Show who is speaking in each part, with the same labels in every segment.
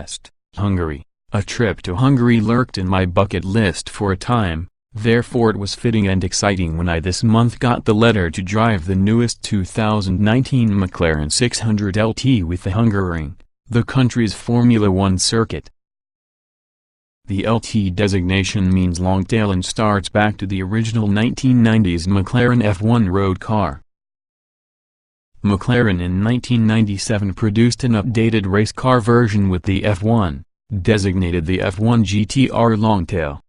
Speaker 1: Budapest, Hungary. A trip to Hungary lurked in my bucket list for a time, therefore it was fitting and exciting when I this month got the letter to drive the newest 2019 McLaren 600 LT with the Hungaroring, the country's Formula One circuit. The LT designation means Longtail and starts back to the original 1990s McLaren F1 road car. McLaren in 1997 produced an updated race car version with the F1, designated the F1 GTR Longtail.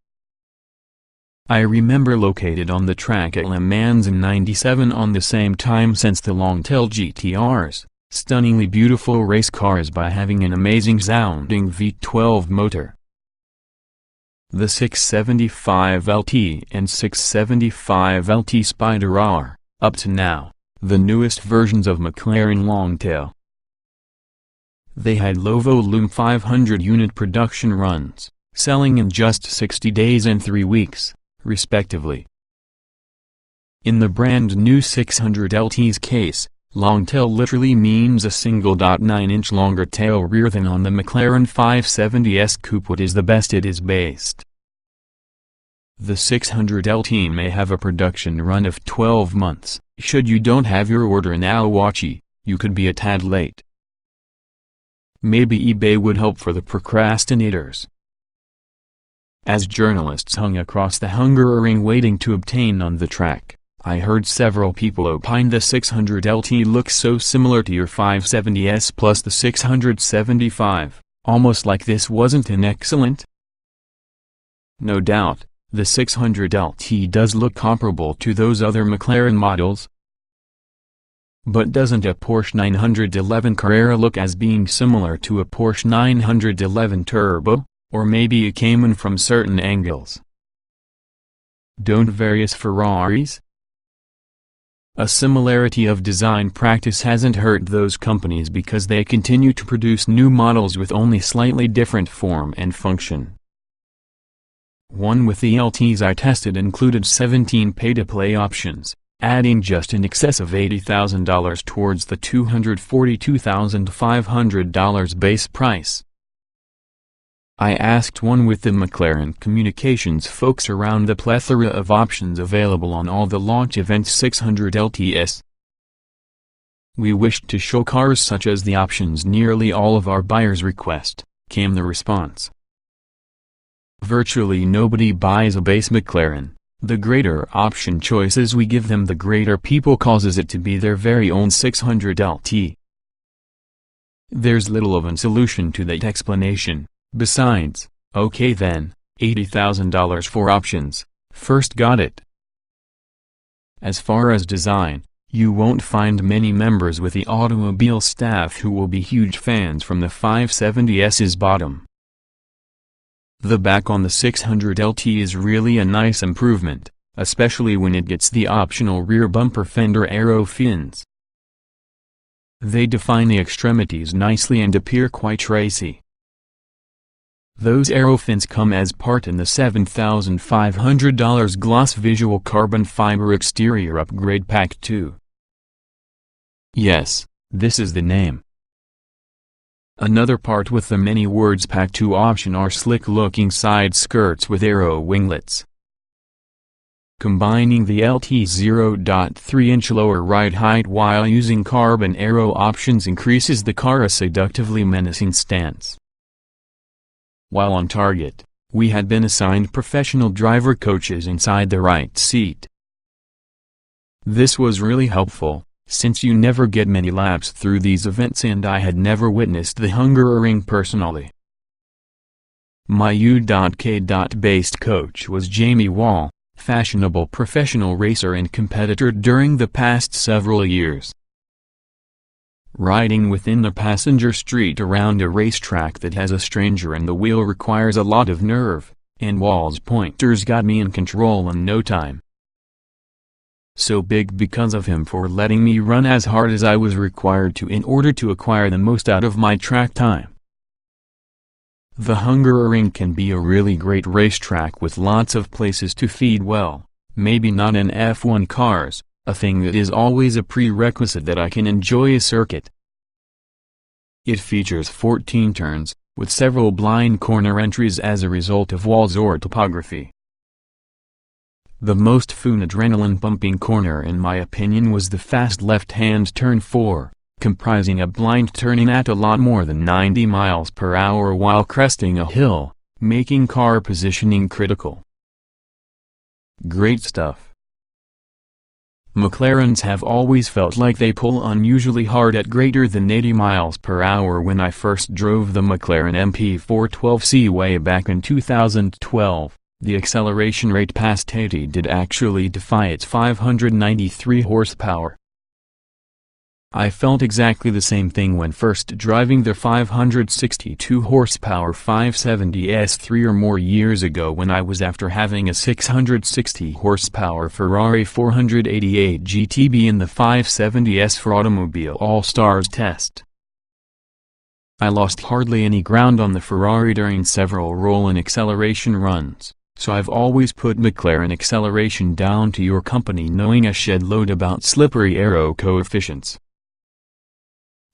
Speaker 1: I remember located on the track at Le Mans in '97 on the same time since the Longtail GTRs, stunningly beautiful race cars by having an amazing sounding V12 motor. The 675 LT and 675 LT Spider are, up to now, the newest versions of McLaren Longtail. They had low-volume 500-unit production runs, selling in just 60 days and 3 weeks, respectively. In the brand new 600 LT's case, Longtail literally means a single 9-inch longer tail rear than on the McLaren 570S Coupe. What is the best it is based. The 600 LT may have a production run of 12 months. Should you don't have your order now watchy, you could be a tad late. Maybe eBay would help for the procrastinators. As journalists hung across the Hungaroring waiting to obtain on the track, I heard several people opine the 600 LT looks so similar to your 570S plus the 675, almost like this wasn't an excellent. No doubt, the 600 LT does look comparable to those other McLaren models. But doesn't a Porsche 911 Carrera look as being similar to a Porsche 911 Turbo? Or maybe a Cayman from certain angles. Don't various Ferraris? A similarity of design practice hasn't hurt those companies because they continue to produce new models with only slightly different form and function. One with the LTs I tested included 17 pay-to-play options, adding just in excess of $80,000 towards the $242,500 base price. I asked one with the McLaren communications folks around the plethora of options available on all the launch events 600 LTS. We wished to show cars such as the options nearly all of our buyers request, came the response. Virtually nobody buys a base McLaren. The greater option choices we give them, the greater people causes it to be their very own 600 LT. There's little of a solution to that explanation. Besides, okay then, $80,000 for options, first got it. As far as design, you won't find many members with the automobile staff who will be huge fans from the 570S's bottom. The back on the 600 LT is really a nice improvement, especially when it gets the optional rear bumper fender aero fins. They define the extremities nicely and appear quite racy. Those aero fins come as part in the $7,500 gloss visual carbon fiber exterior upgrade pack too. Yes, this is the name. Another part with the many words pack 2 option are slick-looking side skirts with aero winglets. Combining the LT's 0.3-inch lower ride height while using carbon aero options increases the car a seductively menacing stance. While on target, we had been assigned professional driver coaches inside the right seat. This was really helpful, since you never get many laps through these events and I had never witnessed the Hungaroring personally. My U.K.-based coach was Jamie Wall, fashionable professional racer and competitor during the past several years. Riding within the passenger street around a racetrack that has a stranger in the wheel requires a lot of nerve, and Wall's pointers got me in control in no time. So big because of him for letting me run as hard as I was required to in order to acquire the most out of my track time. The Hungaroring can be a really great racetrack with lots of places to feed well, maybe not in F1 cars, a thing that is always a prerequisite that I can enjoy a circuit. It features 14 turns, with several blind corner entries as a result of walls or topography. The most fun adrenaline-pumping corner in my opinion was the fast left-hand turn 4, comprising a blind turning at a lot more than 90 miles per hour while cresting a hill, making car positioning critical. Great stuff. McLarens have always felt like they pull unusually hard at greater than 80 miles per hour. When I first drove the McLaren MP412C way back in 2012, the acceleration rate past 80 did actually defy its 593 horsepower. I felt exactly the same thing when first driving the 562 horsepower 570S 3 or more years ago when I was after having a 660 horsepower Ferrari 488 GTB in the 570S for Automobile All-Stars test. I lost hardly any ground on the Ferrari during several roll-in acceleration runs, so I've always put McLaren acceleration down to your company knowing a shed load about slippery aero coefficients.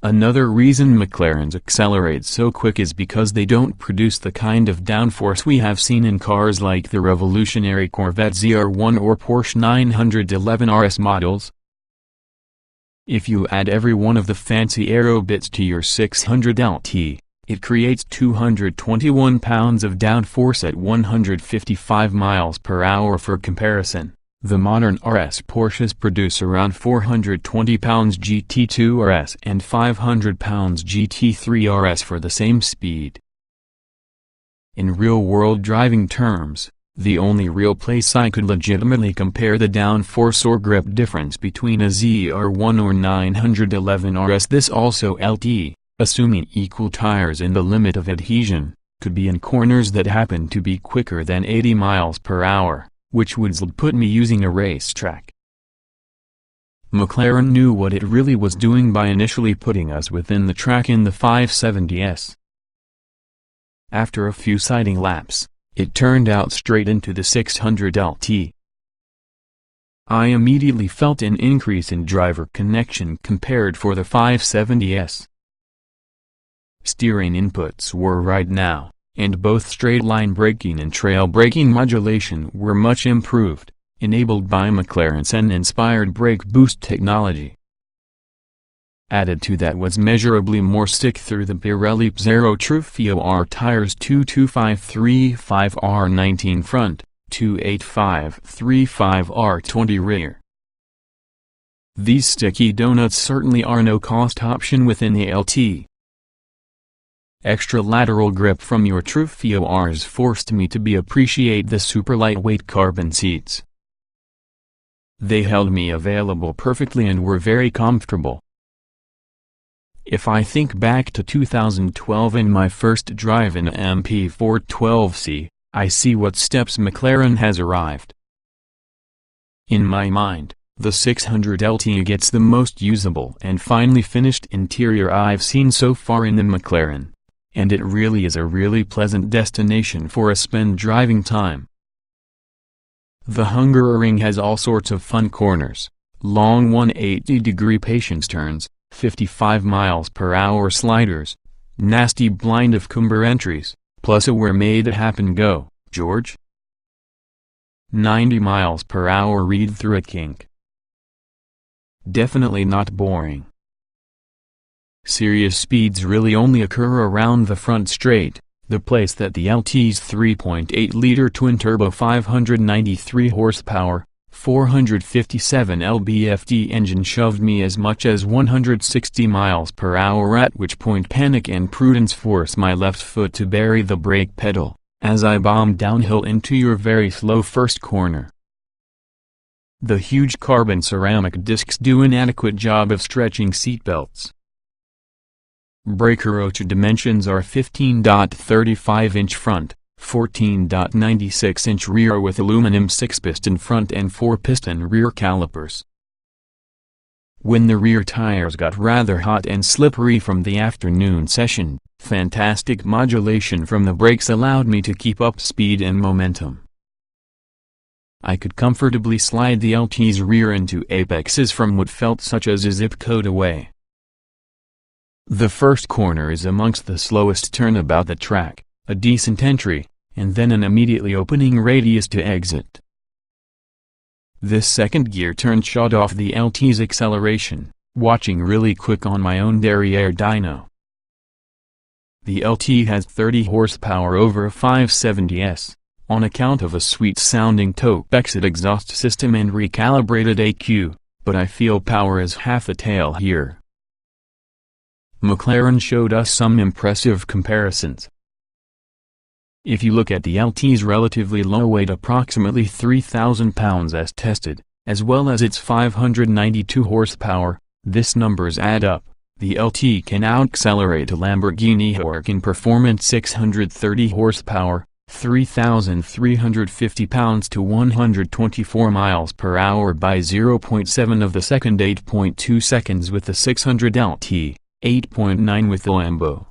Speaker 1: Another reason McLarens accelerate so quick is because they don't produce the kind of downforce we have seen in cars like the revolutionary Corvette ZR1 or Porsche 911 RS models. If you add every one of the fancy aero bits to your 600 LT, it creates 221 pounds of downforce at 155 miles per hour. For comparison, the modern RS Porsches produce around 420 pounds GT2 RS and 500 pounds GT3 RS for the same speed. In real-world driving terms, the only real place I could legitimately compare the downforce or grip difference between a ZR1 or 911 RS, this also LT, assuming equal tires and the limit of adhesion, could be in corners that happen to be quicker than 80 miles per hour. Which would put me using a racetrack. McLaren knew what it really was doing by initially putting us within the track in the 570S. After a few sighting laps, it turned out straight into the 600 LT. I immediately felt an increase in driver connection compared for the 570S. Steering inputs were right now, and both straight-line braking and trail braking modulation were much improved, enabled by McLaren's Senna-inspired brake boost technology. Added to that was measurably more stick through the Pirelli Zero Trufio R tires 225/35 front, 285/35 rear. These sticky donuts certainly are no cost option within the LT. Extra lateral grip from your Trufio Rs forced me to appreciate the super lightweight carbon seats. They held me available perfectly and were very comfortable. If I think back to 2012 and my first drive in a MP412C, I see what steps McLaren has arrived. In my mind, the 600 LT gets the most usable and finely finished interior I've seen so far in the McLaren. And it really is a really pleasant destination for a spend driving time. The Hungaroring has all sorts of fun corners, long 180-degree patience turns, 55 miles per hour sliders, nasty blind of cumber entries, plus a "we're made it happen go, George" 90 miles per hour read through a kink. Definitely not boring. Serious speeds really only occur around the front straight, the place that the LT's 3.8-liter twin-turbo 593 horsepower, 457 lb-ft engine shoved me as much as 160 miles per hour, at which point panic and prudence forced my left foot to bury the brake pedal, as I bombed downhill into your very slow first corner. The huge carbon ceramic discs do an adequate job of stretching seatbelts. Brake roach dimensions are 15.35-inch front, 14.96-inch rear with aluminum 6-piston front and 4-piston rear calipers. When the rear tires got rather hot and slippery from the afternoon session, fantastic modulation from the brakes allowed me to keep up speed and momentum. I could comfortably slide the LT's rear into apexes from what felt such as a zip code away. The first corner is amongst the slowest turnabout the track, a decent entry, and then an immediately opening radius to exit. This second gear turn shut off the LT's acceleration, watching really quick on my own derriere dyno. The LT has 30 horsepower over a 570S, on account of a sweet-sounding top exit exhaust system and recalibrated AQ, but I feel power is half the tail here. McLaren showed us some impressive comparisons. If you look at the LT's relatively low weight, approximately 3,000 pounds as tested, as well as its 592 horsepower, this numbers add up. The LT can out-accelerate a Lamborghini Huracan in performance 630 horsepower, 3,350 pounds to 124 miles per hour by 0.7 of the second, 8.2 seconds with the 600 LT, 8.9 with the Lambo.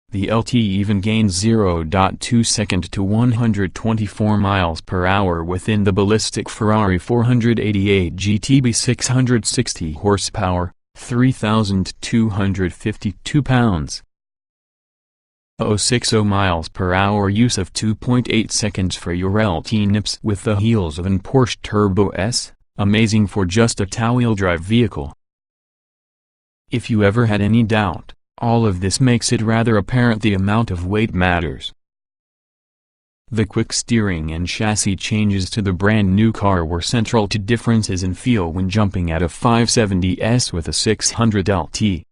Speaker 1: The LT even gains 0.2 second to 124 miles per hour within the ballistic Ferrari 488 GTB 660 horsepower, 3,252 pounds. 060 miles per hour, use of 2.8 seconds for your LT nips with the heels of an Porsche Turbo S, amazing for just a two-wheel drive vehicle. If you ever had any doubt, all of this makes it rather apparent the amount of weight matters. The quick steering and chassis changes to the brand new car were central to differences in feel when jumping at a 570S with a 600 LT.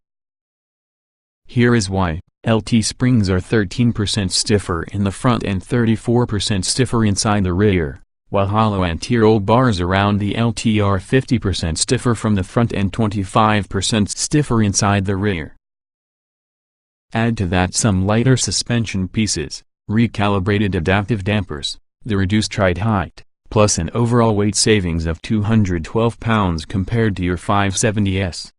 Speaker 1: Here is why. LT springs are 13% stiffer in the front and 34% stiffer inside the rear, while hollow anti-roll bars around the LT are 50% stiffer from the front and 25% stiffer inside the rear. Add to that some lighter suspension pieces, recalibrated adaptive dampers, the reduced ride height, plus an overall weight savings of 212 pounds compared to your 570S.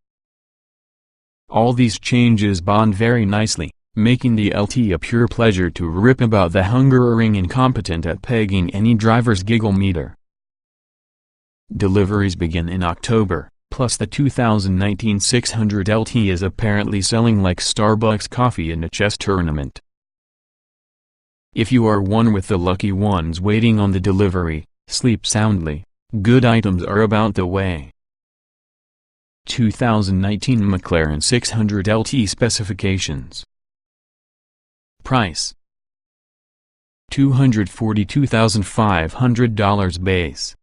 Speaker 1: All these changes bond very nicely, making the LT a pure pleasure to rip about the hungering incompetent at pegging any driver's giggle meter. Deliveries begin in October, plus the 2019 600 LT is apparently selling like Starbucks coffee in a chess tournament. If you are one with the lucky ones waiting on the delivery, sleep soundly, good items are about the way. 2019 McLaren 600 LT specifications. Price: $242,500 base.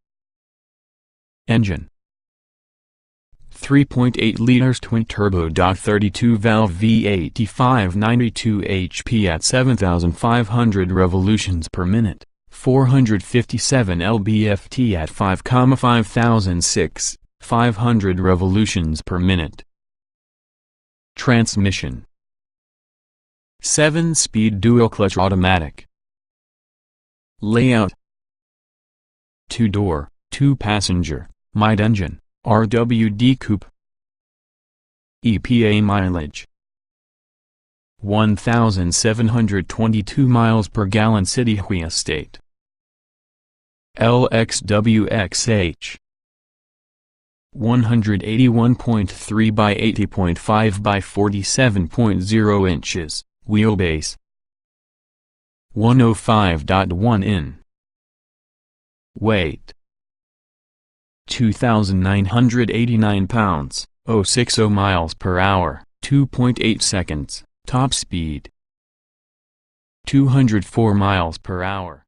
Speaker 1: Engine: 3.8 liters twin-turbo 32-valve V8 592 HP at 7,500 revolutions per minute, 457 lb-ft at 5,506, 500 revolutions per minute. Transmission: 7-speed dual-clutch automatic. Layout: 2-door, 2-passenger, mid-engine, RWD coupe. EPA mileage: 1,722 miles per gallon city state. LXWXH: 181.3 by 80.5 by 47.0 inches, wheelbase 105.1 in. Weight: 2,989 pounds, 060 miles per hour, 2.8 seconds, top speed 204 miles per hour.